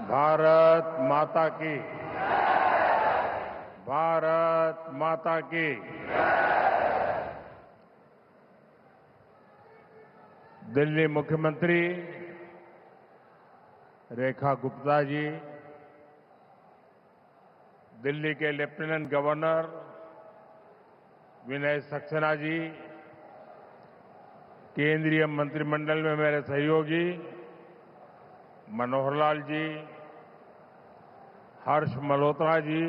भारत माता की। भारत माता की। दिल्ली मुख्यमंत्री रेखा गुप्ता जी, दिल्ली के लेफ्टिनेंट गवर्नर विनय सक्सेना जी, केंद्रीय मंत्रिमंडल में मेरे सहयोगी मनोहर लाल जी, हर्ष मल्होत्रा जी,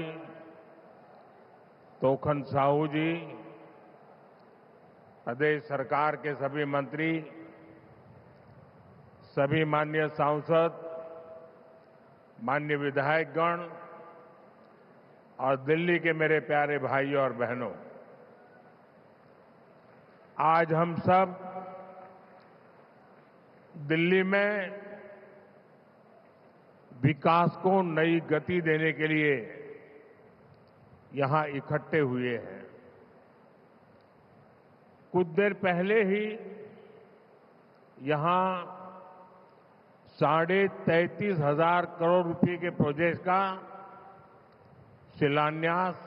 तोखन साहू जी, प्रदेश सरकार के सभी मंत्री, सभी माननीय सांसद, माननीय विधायकगण और दिल्ली के मेरे प्यारे भाइयों और बहनों, आज हम सब दिल्ली में विकास को नई गति देने के लिए यहां इकट्ठे हुए हैं। कुछ देर पहले ही यहां 33,500 करोड़ रुपए के प्रोजेक्ट का शिलान्यास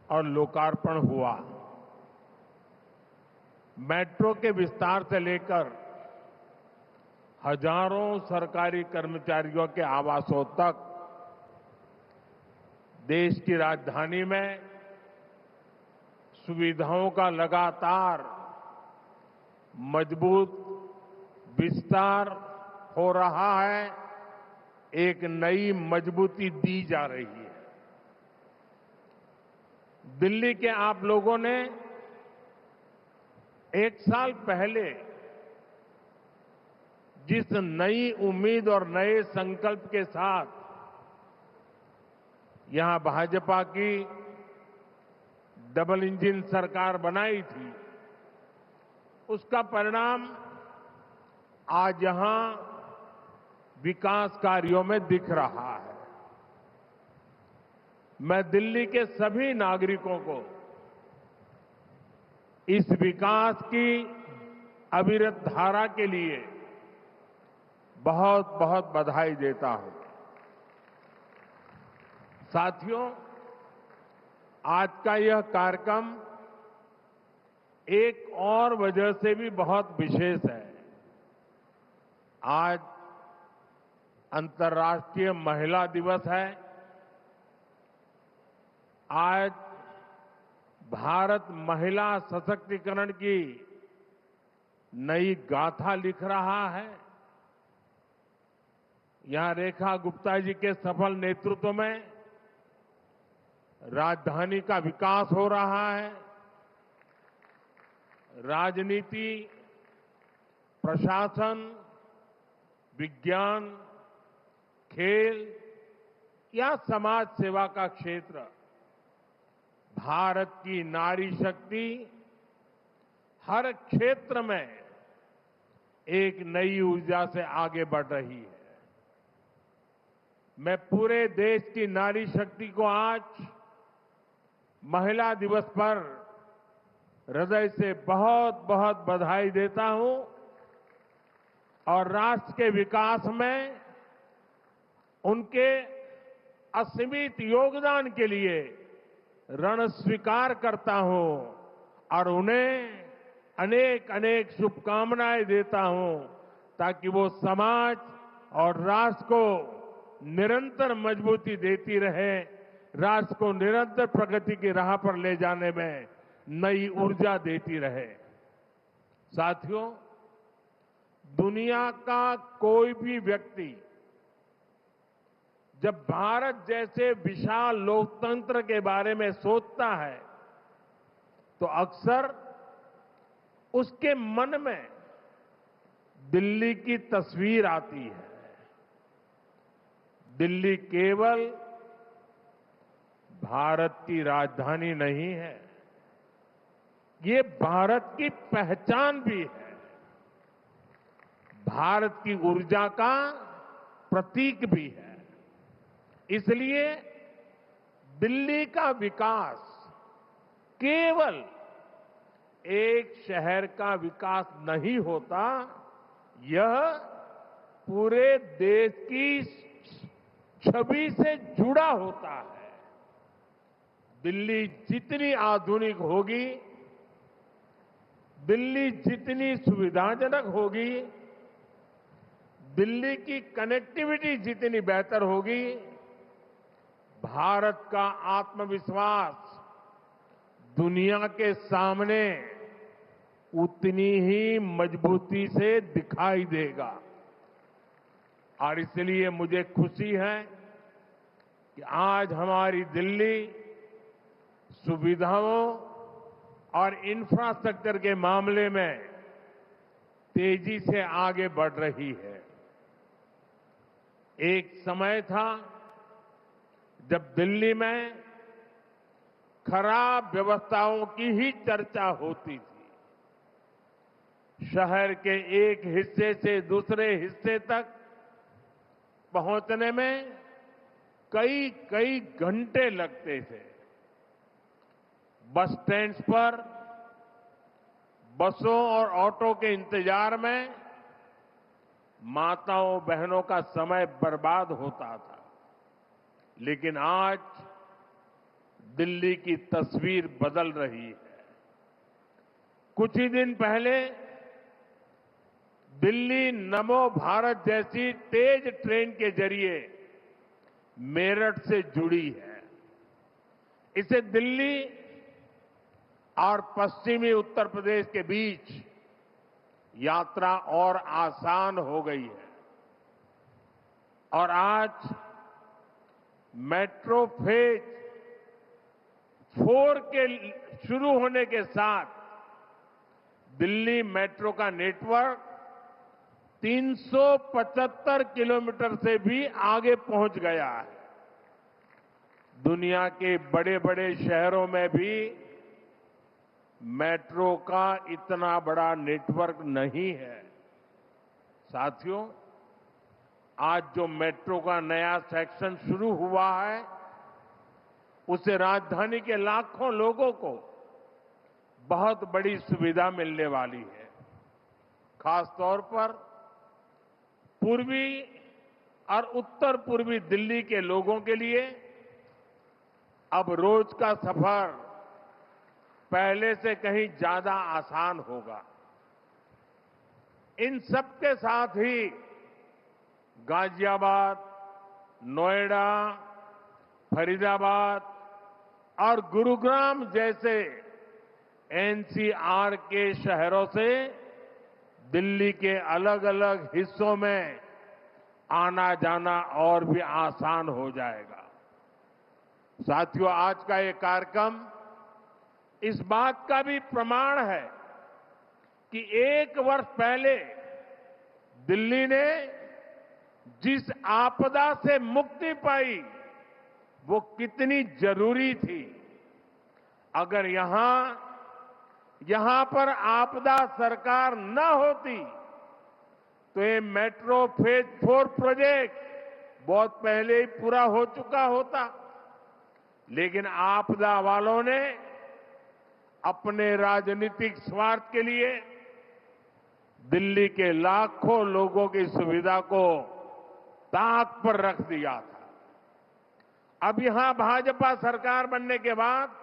और लोकार्पण हुआ। मेट्रो के विस्तार से लेकर हजारों सरकारी कर्मचारियों के आवासों तक देश की राजधानी में सुविधाओं का लगातार मजबूत विस्तार हो रहा है, एक नई मजबूती दी जा रही है। दिल्ली के आप लोगों ने एक साल पहले जिस नई उम्मीद और नए संकल्प के साथ यहां भाजपा की डबल इंजन सरकार बनाई थी, उसका परिणाम आज यहां विकास कार्यों में दिख रहा है। मैं दिल्ली के सभी नागरिकों को इस विकास की अविरत धारा के लिए बहुत बहुत बधाई देता हूं। साथियों, आज का यह कार्यक्रम एक और वजह से भी बहुत विशेष है। आज अंतर्राष्ट्रीय महिला दिवस है। आज भारत महिला सशक्तिकरण की नई गाथा लिख रहा है। यहां रेखा गुप्ता जी के सफल नेतृत्व में राजधानी का विकास हो रहा है। राजनीति, प्रशासन, विज्ञान, खेल या समाज सेवा का क्षेत्र, भारत की नारी शक्ति हर क्षेत्र में एक नई ऊर्जा से आगे बढ़ रही है। मैं पूरे देश की नारी शक्ति को आज महिला दिवस पर हृदय से बहुत बहुत बधाई देता हूं और राष्ट्र के विकास में उनके असीमित योगदान के लिए ऋण स्वीकार करता हूं और उन्हें अनेक अनेक शुभकामनाएं देता हूं, ताकि वो समाज और राष्ट्र को निरंतर मजबूती देती रहे, राष्ट्र को निरंतर प्रगति की राह पर ले जाने में नई ऊर्जा देती रहे। साथियों, दुनिया का कोई भी व्यक्ति जब भारत जैसे विशाल लोकतंत्र के बारे में सोचता है तो अक्सर उसके मन में दिल्ली की तस्वीर आती है। दिल्ली केवल भारत की राजधानी नहीं है, ये भारत की पहचान भी है, भारत की ऊर्जा का प्रतीक भी है। इसलिए दिल्ली का विकास केवल एक शहर का विकास नहीं होता, यह पूरे देश की छवि से जुड़ा होता है। दिल्ली जितनी आधुनिक होगी, दिल्ली जितनी सुविधाजनक होगी, दिल्ली की कनेक्टिविटी जितनी बेहतर होगी, भारत का आत्मविश्वास दुनिया के सामने उतनी ही मजबूती से दिखाई देगा। और इसलिए मुझे खुशी है कि आज हमारी दिल्ली सुविधाओं और इंफ्रास्ट्रक्चर के मामले में तेजी से आगे बढ़ रही है। एक समय था जब दिल्ली में खराब व्यवस्थाओं की ही चर्चा होती थी। शहर के एक हिस्से से दूसरे हिस्से तक पहुंचने में कई कई घंटे लगते थे। बस स्टैंड्स पर बसों और ऑटो के इंतजार में माताओं बहनों का समय बर्बाद होता था। लेकिन आज दिल्ली की तस्वीर बदल रही है। कुछ ही दिन पहले दिल्ली नमो भारत जैसी तेज ट्रेन के जरिए मेरठ से जुड़ी है। इससे दिल्ली और पश्चिमी उत्तर प्रदेश के बीच यात्रा और आसान हो गई है। और आज मेट्रो फेज 4 के शुरू होने के साथ दिल्ली मेट्रो का नेटवर्क 375 किलोमीटर से भी आगे पहुंच गया है। दुनिया के बड़े बड़े शहरों में भी मेट्रो का इतना बड़ा नेटवर्क नहीं है। साथियों, आज जो मेट्रो का नया सेक्शन शुरू हुआ है, उससे राजधानी के लाखों लोगों को बहुत बड़ी सुविधा मिलने वाली है। खासतौर पर पूर्वी और उत्तर पूर्वी दिल्ली के लोगों के लिए अब रोज का सफर पहले से कहीं ज्यादा आसान होगा। इन सबके साथ ही गाजियाबाद, नोएडा, फरीदाबाद और गुरुग्राम जैसे एनसीआर के शहरों से दिल्ली के अलग अलग हिस्सों में आना जाना और भी आसान हो जाएगा। साथियों, आज का ये कार्यक्रम इस बात का भी प्रमाण है कि 1 वर्ष पहले दिल्ली ने जिस आपदा से मुक्ति पाई वो कितनी जरूरी थी। अगर यहां पर आपदा सरकार न होती तो ये मेट्रो फेज 4 प्रोजेक्ट बहुत पहले ही पूरा हो चुका होता। लेकिन आपदा वालों ने अपने राजनीतिक स्वार्थ के लिए दिल्ली के लाखों लोगों की सुविधा को ताक पर रख दिया था। अब यहां भाजपा सरकार बनने के बाद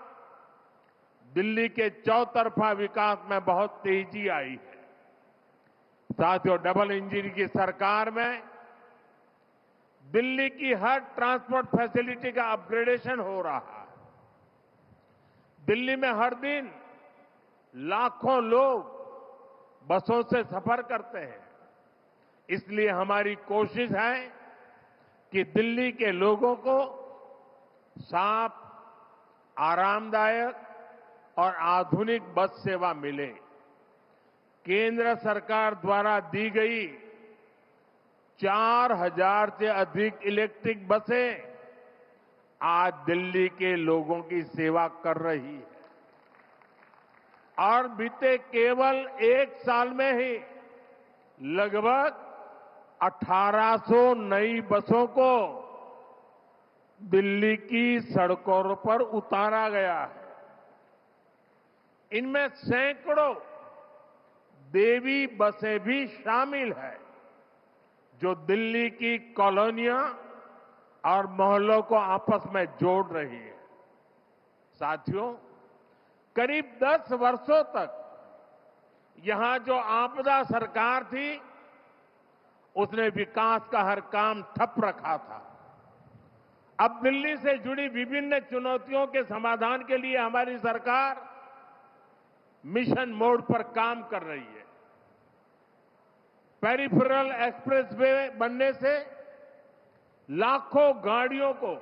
दिल्ली के चौतरफा विकास में बहुत तेजी आई है। साथियों, डबल इंजन की सरकार में दिल्ली की हर ट्रांसपोर्ट फैसिलिटी का अपग्रेडेशन हो रहा है। दिल्ली में हर दिन लाखों लोग बसों से सफर करते हैं। इसलिए हमारी कोशिश है कि दिल्ली के लोगों को साफ, आरामदायक और आधुनिक बस सेवा मिले। केंद्र सरकार द्वारा दी गई 4000 से अधिक इलेक्ट्रिक बसें आज दिल्ली के लोगों की सेवा कर रही है। और बीते केवल 1 साल में ही लगभग 1800 नई बसों को दिल्ली की सड़कों पर उतारा गया है। इनमें सैकड़ों देवी बसें भी शामिल है, जो दिल्ली की कॉलोनियां और मोहल्लों को आपस में जोड़ रही है। साथियों, करीब 10 वर्षों तक यहां जो आपदा सरकार थी, उसने विकास का हर काम ठप रखा था। अब दिल्ली से जुड़ी विभिन्न चुनौतियों के समाधान के लिए हमारी सरकार मिशन मोड पर काम कर रही है। पेरिफेरल एक्सप्रेसवे बनने से लाखों गाड़ियों को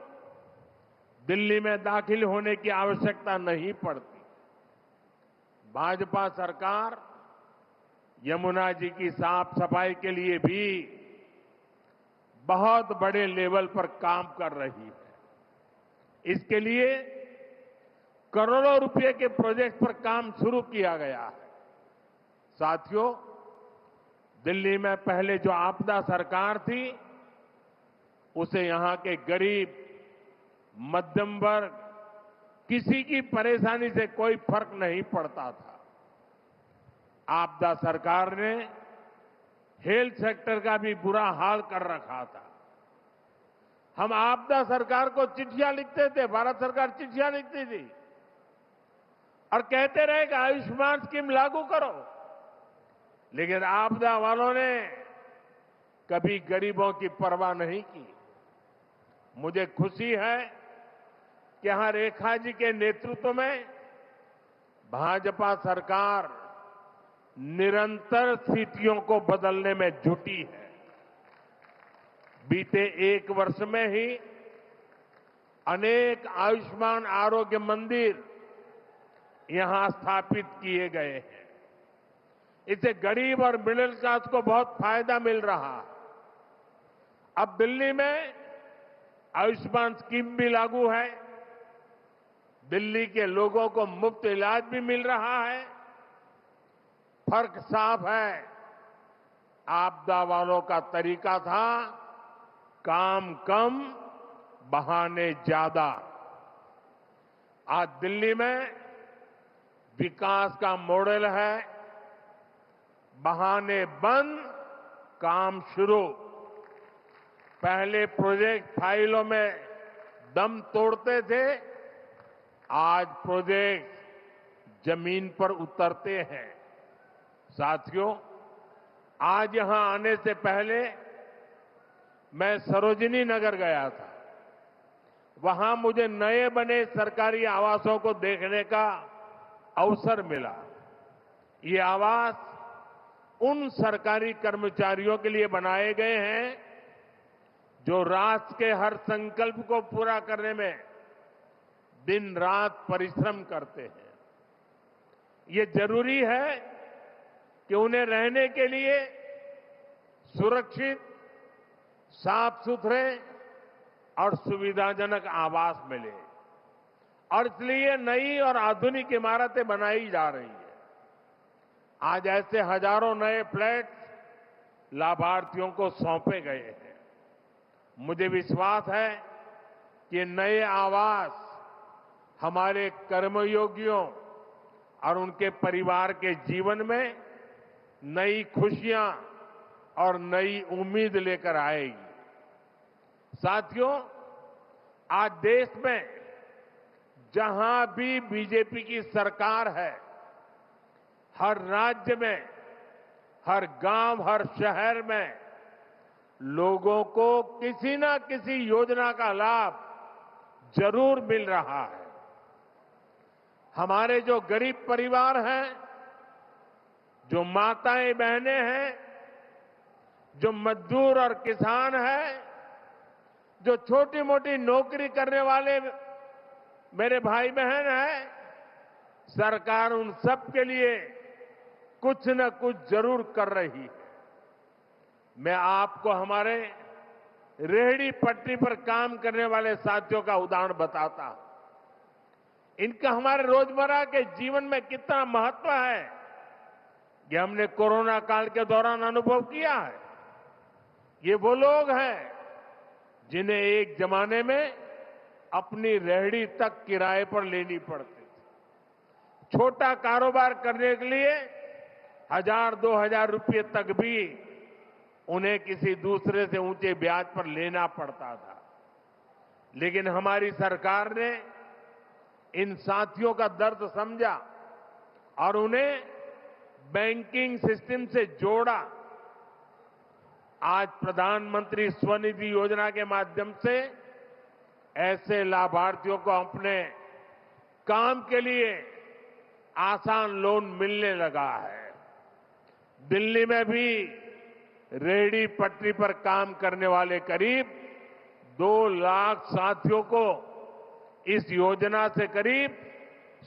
दिल्ली में दाखिल होने की आवश्यकता नहीं पड़ती। भाजपा सरकार यमुना जी की साफ सफाई के लिए भी बहुत बड़े लेवल पर काम कर रही है। इसके लिए करोड़ों रुपए के प्रोजेक्ट पर काम शुरू किया गया है। साथियों, दिल्ली में पहले जो आपदा सरकार थी, उसे यहां के गरीब, मध्यम वर्ग, किसी की परेशानी से कोई फर्क नहीं पड़ता था। आपदा सरकार ने हेल्थ सेक्टर का भी बुरा हाल कर रखा था। हम आपदा सरकार को चिट्ठियां लिखते थे, भारत सरकार चिट्ठियां लिखती थी और कहते रहे कि आयुष्मान स्कीम लागू करो, लेकिन आपदा वालों ने कभी गरीबों की परवाह नहीं की। मुझे खुशी है कि यहां रेखा जी के नेतृत्व में भाजपा सरकार निरंतर स्थितियों को बदलने में जुटी है। बीते 1 वर्ष में ही अनेक आयुष्मान आरोग्य मंदिर यहां स्थापित किए गए हैं। इससे गरीब और मिडिल क्लास को बहुत फायदा मिल रहा है। अब दिल्ली में आयुष्मान स्कीम भी लागू है। दिल्ली के लोगों को मुफ्त इलाज भी मिल रहा है। फर्क साफ है। आपदा वालों का तरीका था काम कम, बहाने ज्यादा। आज दिल्ली में विकास का मॉडल है बहाने बंद, काम शुरू। पहले प्रोजेक्ट फाइलों में दम तोड़ते थे, आज प्रोजेक्ट जमीन पर उतरते हैं। साथियों, आज यहां आने से पहले मैं सरोजिनी नगर गया था। वहां मुझे नए बने सरकारी आवासों को देखने का अवसर मिला। ये आवास उन सरकारी कर्मचारियों के लिए बनाए गए हैं जो राष्ट्र के हर संकल्प को पूरा करने में दिन रात परिश्रम करते हैं। ये जरूरी है कि उन्हें रहने के लिए सुरक्षित, साफ सुथरे और सुविधाजनक आवास मिले, और इसलिए नई और आधुनिक इमारतें बनाई जा रही है। आज ऐसे हजारों नए फ्लैट लाभार्थियों को सौंपे गए हैं। मुझे विश्वास है कि नए आवास हमारे कर्मयोगियों और उनके परिवार के जीवन में नई खुशियां और नई उम्मीद लेकर आएगी। साथियों, आज देश में जहां भी बीजेपी की सरकार है, हर राज्य में, हर गांव, हर शहर में लोगों को किसी न किसी योजना का लाभ जरूर मिल रहा है। हमारे जो गरीब परिवार हैं, जो माताएं बहनें हैं, जो मजदूर और किसान हैं, जो छोटी मोटी नौकरी करने वाले मेरे भाई बहन हैं, सरकार उन सब के लिए कुछ न कुछ जरूर कर रही है। मैं आपको हमारे रेहड़ी पटरी पर काम करने वाले साथियों का उदाहरण बताता हूं। इनका हमारे रोजमर्रा के जीवन में कितना महत्व है, ये हमने कोरोना काल के दौरान अनुभव किया है। ये वो लोग हैं जिन्हें एक जमाने में अपनी रेहड़ी तक किराए पर लेनी पड़ती थी। छोटा कारोबार करने के लिए 1000-2000 रुपये तक भी उन्हें किसी दूसरे से ऊंचे ब्याज पर लेना पड़ता था। लेकिन हमारी सरकार ने इन साथियों का दर्द समझा और उन्हें बैंकिंग सिस्टम से जोड़ा। आज प्रधानमंत्री स्वनिधि योजना के माध्यम से ऐसे लाभार्थियों को अपने काम के लिए आसान लोन मिलने लगा है। दिल्ली में भी रेहड़ी पटरी पर काम करने वाले करीब 2 लाख साथियों को इस योजना से करीब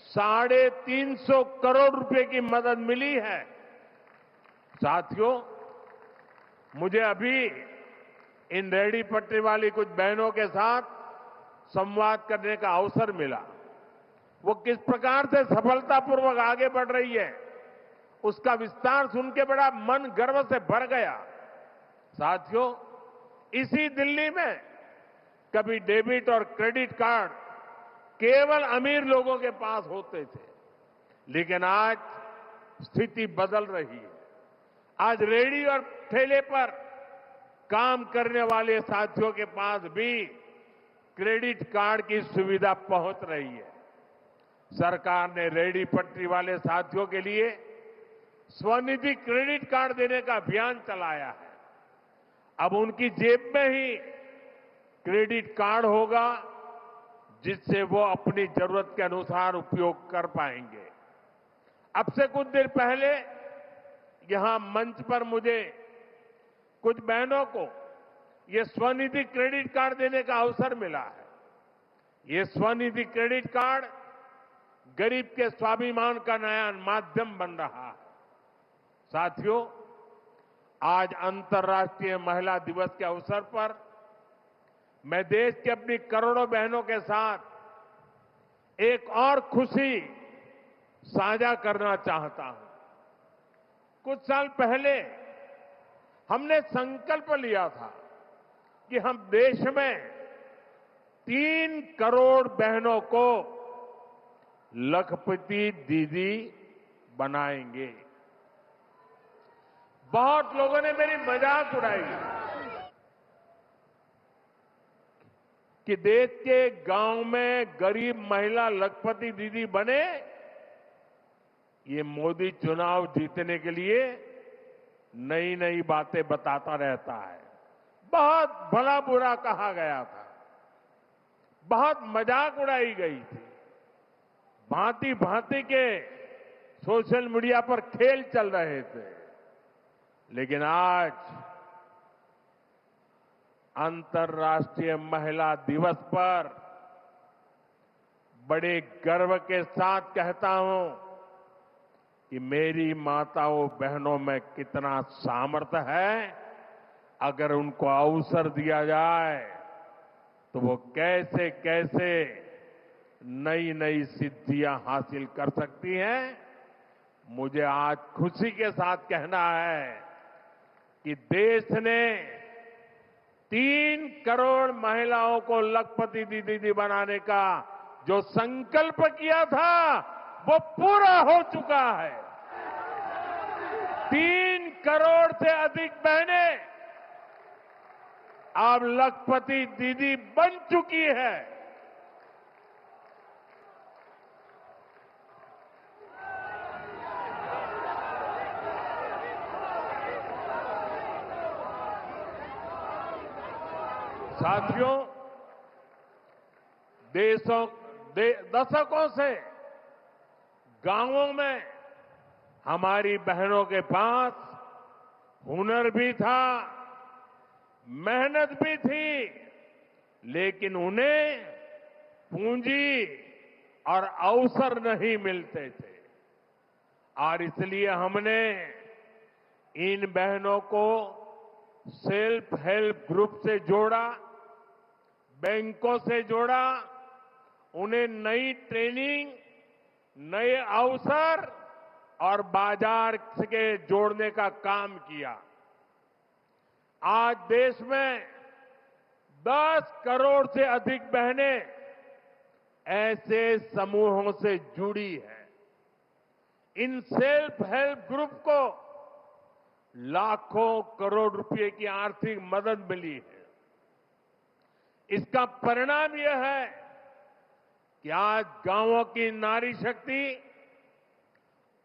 350 करोड़ रुपए की मदद मिली है। साथियों, मुझे अभी इन रेहड़ी पटरी वाली कुछ बहनों के साथ संवाद करने का अवसर मिला। वो किस प्रकार से सफलतापूर्वक आगे बढ़ रही है, उसका विस्तार सुन के बड़ा मन गर्व से भर गया। साथियों, इसी दिल्ली में कभी डेबिट और क्रेडिट कार्ड केवल अमीर लोगों के पास होते थे, लेकिन आज स्थिति बदल रही है। आज रेहड़ी और ठेले पर काम करने वाले साथियों के पास भी क्रेडिट कार्ड की सुविधा पहुंच रही है। सरकार ने रेहड़ी पटरी वाले साथियों के लिए स्वनिधि क्रेडिट कार्ड देने का अभियान चलाया है। अब उनकी जेब में ही क्रेडिट कार्ड होगा, जिससे वो अपनी जरूरत के अनुसार उपयोग कर पाएंगे। अब से कुछ देर पहले यहां मंच पर मुझे कुछ बहनों को ये स्वनिधि क्रेडिट कार्ड देने का अवसर मिला है। ये स्वनिधि क्रेडिट कार्ड गरीब के स्वाभिमान का नया माध्यम बन रहा है। साथियों, आज अंतर्राष्ट्रीय महिला दिवस के अवसर पर मैं देश की अपनी करोड़ों बहनों के साथ एक और खुशी साझा करना चाहता हूं। कुछ साल पहले हमने संकल्प लिया था कि हम देश में 3 करोड़ बहनों को लखपति दीदी बनाएंगे। बहुत लोगों ने मेरी मजाक उड़ाई कि देश के गांव में गरीब महिला लखपति दीदी बने, ये मोदी चुनाव जीतने के लिए नई नई बातें बताता रहता है। बहुत भला बुरा कहा गया था, बहुत मजाक उड़ाई गई थी, भांति भांति के सोशल मीडिया पर खेल चल रहे थे। लेकिन आज अंतर्राष्ट्रीय महिला दिवस पर बड़े गर्व के साथ कहता हूं कि मेरी माताओं बहनों में कितना सामर्थ्य है। अगर उनको अवसर दिया जाए तो वो कैसे कैसे नई नई सिद्धियां हासिल कर सकती हैं। मुझे आज खुशी के साथ कहना है कि देश ने 3 करोड़ महिलाओं को लखपति दीदी बनाने का जो संकल्प किया था वो पूरा हो चुका है। 3 करोड़ से अधिक बहनें अब लखपति दीदी बन चुकी है। साथियों, दशकों से गांवों में हमारी बहनों के पास हुनर भी था, मेहनत भी थी, लेकिन उन्हें पूंजी और अवसर नहीं मिलते थे। और इसलिए हमने इन बहनों को सेल्फ हेल्प ग्रुप से जोड़ा, बैंकों से जोड़ा, उन्हें नई ट्रेनिंग, नए अवसर और बाजार के जोड़ने का काम किया। आज देश में 10 करोड़ से अधिक बहनें ऐसे समूहों से जुड़ी हैं। इन सेल्फ हेल्प ग्रुप को लाखों करोड़ रुपए की आर्थिक मदद मिली है। इसका परिणाम यह है कि आज गांवों की नारी शक्ति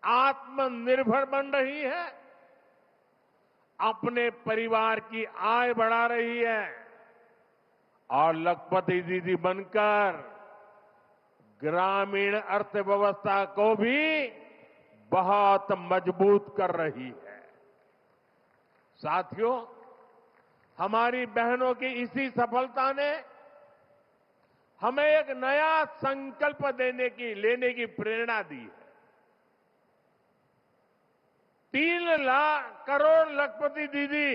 आत्मनिर्भर बन रही है, अपने परिवार की आय बढ़ा रही है और लखपति दीदी बनकर ग्रामीण अर्थव्यवस्था को भी बहुत मजबूत कर रही है। साथियों, हमारी बहनों की इसी सफलता ने हमें एक नया संकल्प लेने की प्रेरणा दी है। 3 लाख करोड़ लखपति दीदी,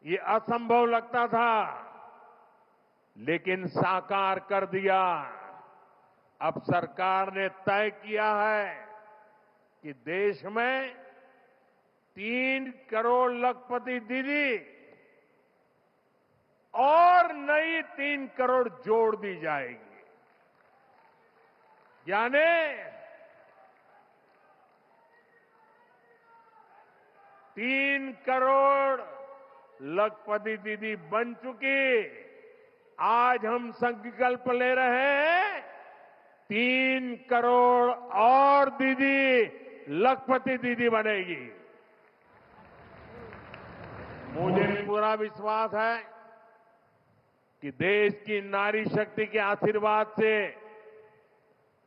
ये असंभव लगता था, लेकिन साकार कर दिया। अब सरकार ने तय किया है कि देश में 3 करोड़ लखपति दीदी और नई 3 करोड़ जोड़ दी जाएगी, यानी 3 करोड़ लखपति दीदी बन चुकी। आज हम संकल्प ले रहे हैं 3 करोड़ और दीदी लखपति दीदी बनेगी। मुझे पूरा विश्वास है कि देश की नारी शक्ति के आशीर्वाद से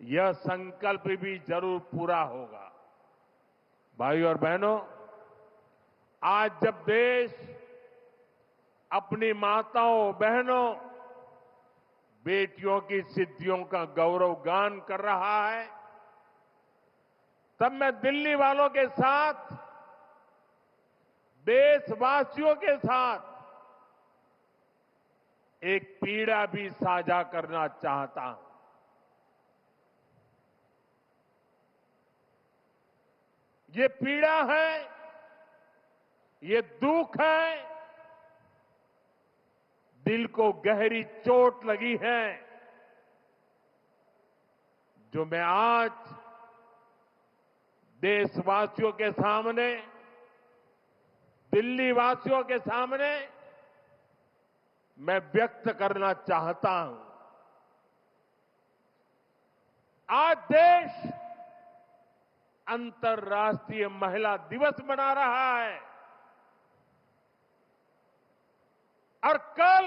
यह संकल्प भी जरूर पूरा होगा। भाइयों और बहनों, आज जब देश अपनी माताओं, बहनों, बेटियों की सिद्धियों का गौरव गान कर रहा है, तब मैं दिल्ली वालों के साथ, देशवासियों के साथ एक पीड़ा भी साझा करना चाहता हूं। ये पीड़ा है, ये दुख है, दिल को गहरी चोट लगी है, जो मैं आज देशवासियों के सामने, दिल्ली वासियों के सामने मैं व्यक्त करना चाहता हूं। आज देश अंतर्राष्ट्रीय महिला दिवस मना रहा है और कल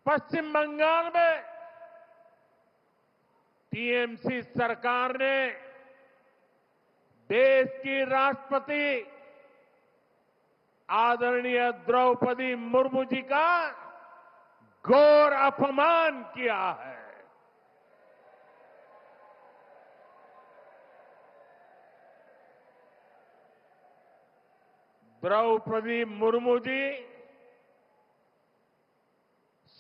पश्चिम बंगाल में टीएमसी सरकार ने देश की राष्ट्रपति आदरणीय द्रौपदी मुर्मू जी का घोर अपमान किया है। द्रौपदी मुर्मू जी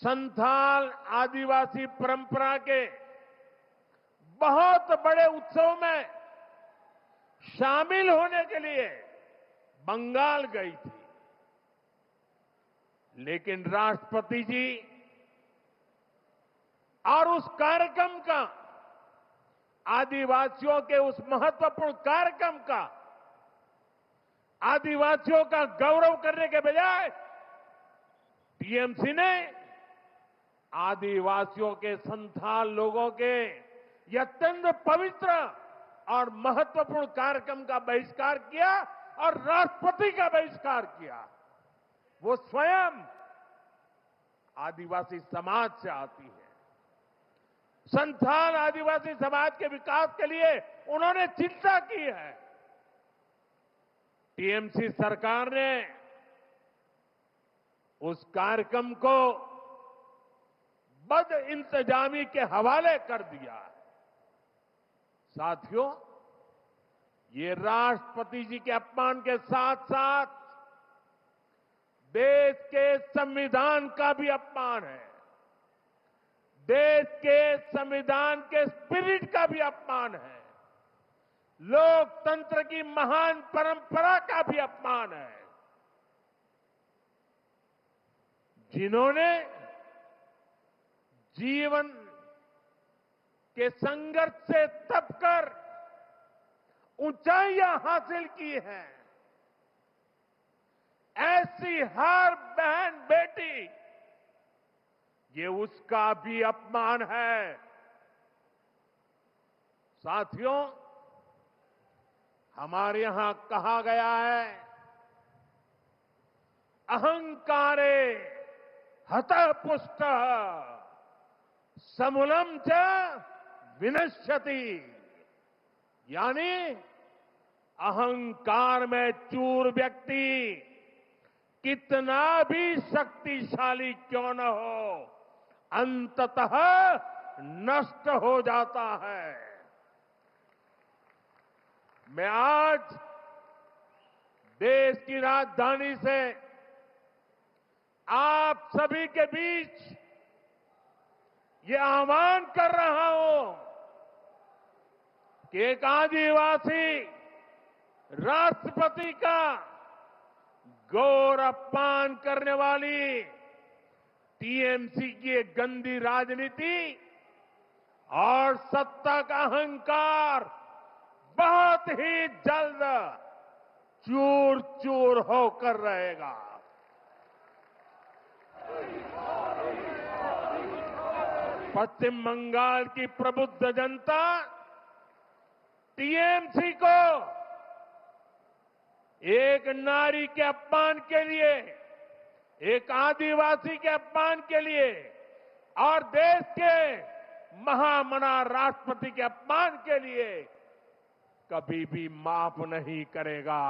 संथाल आदिवासी परंपरा के बहुत बड़े उत्सव में शामिल होने के लिए बंगाल गई थी, लेकिन राष्ट्रपति जी और उस कार्यक्रम का, आदिवासियों के उस महत्वपूर्ण कार्यक्रम का, आदिवासियों का गौरव करने के बजाय टीएमसी ने आदिवासियों के संथाल लोगों के यह अत्यंत पवित्र और महत्वपूर्ण कार्यक्रम का बहिष्कार किया और राष्ट्रपति का बहिष्कार किया। वो स्वयं आदिवासी समाज से आती है। संथाल आदिवासी समाज के विकास के लिए उन्होंने चिंता की है। टीएमसी सरकार ने उस कार्यक्रम को बदइंतजामी के हवाले कर दिया है। साथियों, ये राष्ट्रपति जी के अपमान के साथ साथ देश के संविधान का भी अपमान है, देश के संविधान के स्पिरिट का भी अपमान है, लोकतंत्र की महान परंपरा का भी अपमान है। जिन्होंने जीवन के संघर्ष से तपकर ऊंचाइयां हासिल की हैं, ऐसी हर बहन बेटी, ये उसका भी अपमान है। साथियों, हमारे यहां कहा गया है, अहंकारे हतः पुष्टः समूलम च विनश्यति, यानी अहंकार में चूर व्यक्ति कितना भी शक्तिशाली क्यों न हो, अंततः नष्ट हो जाता है। मैं आज देश की राजधानी से आप सभी के बीच ये आह्वान कर रहा हूं कि एक आदिवासी राष्ट्रपति का गौर अपमान करने वाली टीएमसी की एक गंदी राजनीति और सत्ता का अहंकार बहुत ही जल्द चूर चूर होकर रहेगा। पश्चिम बंगाल की प्रबुद्ध जनता टीएमसी को एक नारी के अपमान के लिए, एक आदिवासी के अपमान के लिए और देश के महामना राष्ट्रपति के अपमान के लिए कभी भी माफ नहीं करेगा।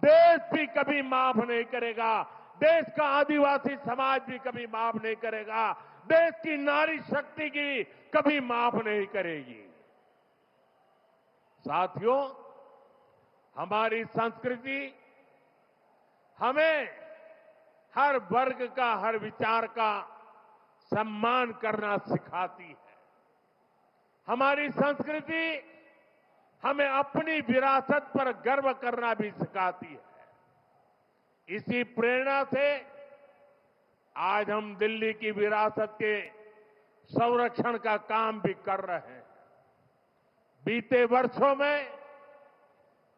देश भी कभी माफ नहीं करेगा। देश का आदिवासी समाज भी कभी माफ नहीं करेगा। देश की नारी शक्ति की कभी माफ नहीं करेगी। साथियों, हमारी संस्कृति हमें हर वर्ग का, हर विचार का सम्मान करना सिखाती है। हमारी संस्कृति हमें अपनी विरासत पर गर्व करना भी सिखाती है। इसी प्रेरणा से आज हम दिल्ली की विरासत के संरक्षण का काम भी कर रहे हैं। बीते वर्षों में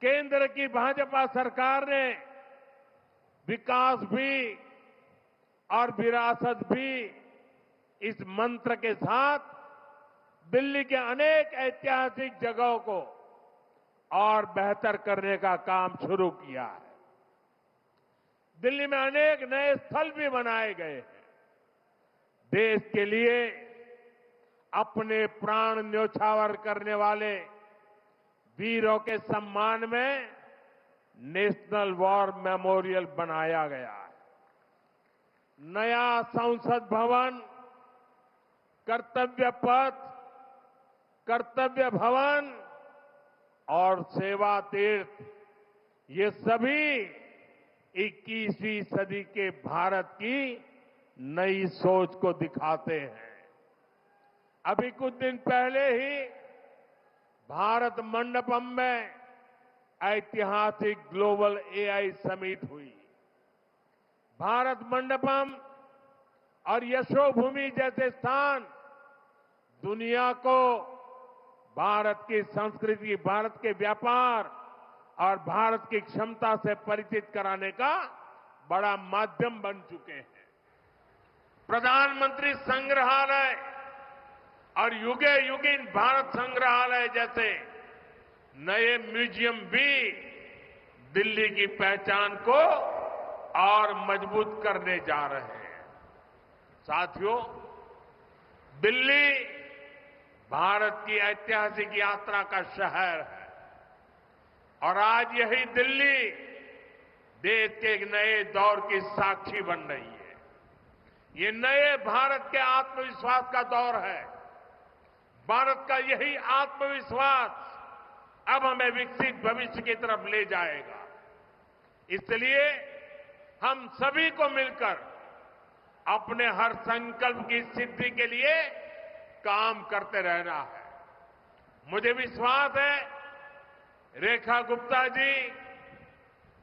केंद्र की भाजपा सरकार ने विकास भी और विरासत भी इस मंत्र के साथ दिल्ली के अनेक ऐतिहासिक जगहों को और बेहतर करने का काम शुरू किया है। दिल्ली में अनेक नए स्थल भी बनाए गए हैं। देश के लिए अपने प्राण न्योछावर करने वाले वीरों के सम्मान में नेशनल वॉर मेमोरियल बनाया गया है। नया संसद भवन, कर्तव्य पथ, कर्तव्य भवन और सेवा तीर्थ, ये सभी 21वीं सदी के भारत की नई सोच को दिखाते हैं। अभी कुछ दिन पहले ही भारत मंडपम में ऐतिहासिक ग्लोबल एआई समिट हुई। भारत मंडपम और यशोभूमि जैसे स्थान दुनिया को भारत की संस्कृति, भारत के व्यापार और भारत की क्षमता से परिचित कराने का बड़ा माध्यम बन चुके हैं। प्रधानमंत्री संग्रहालय और युगे युगिन भारत संग्रहालय जैसे नए म्यूजियम भी दिल्ली की पहचान को और मजबूत करने जा रहे हैं। साथियों, दिल्ली भारत की ऐतिहासिक यात्रा का शहर है और आज यही दिल्ली देश के एक नए दौर की साक्षी बन रही है। ये नए भारत के आत्मविश्वास का दौर है। भारत का यही आत्मविश्वास अब हमें विकसित भविष्य की तरफ ले जाएगा। इसलिए हम सभी को मिलकर अपने हर संकल्प की सिद्धि के लिए काम करते रहना है। मुझे विश्वास है रेखा गुप्ता जी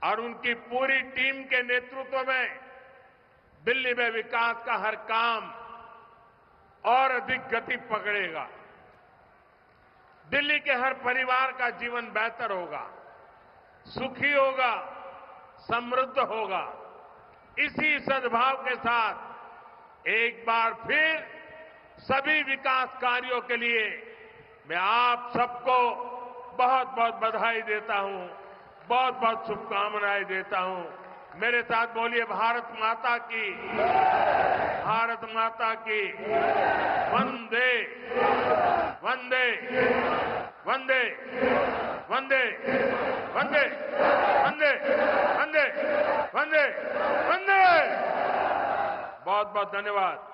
और उनकी पूरी टीम के नेतृत्व में दिल्ली में विकास का हर काम और अधिक गति पकड़ेगा। दिल्ली के हर परिवार का जीवन बेहतर होगा, सुखी होगा, समृद्ध होगा इसी सद्भाव के साथ एक बार फिर सभी विकास कार्यों के लिए मैं आप सबको बहुत बहुत बधाई देता हूं, बहुत बहुत शुभकामनाएं देता हूं। मेरे साथ बोलिए भारत माता की, भारत माता की, वंदे वंदे वंदे वंदे वंदे वंदे वंदे वंदे वंदे। बहुत बहुत धन्यवाद।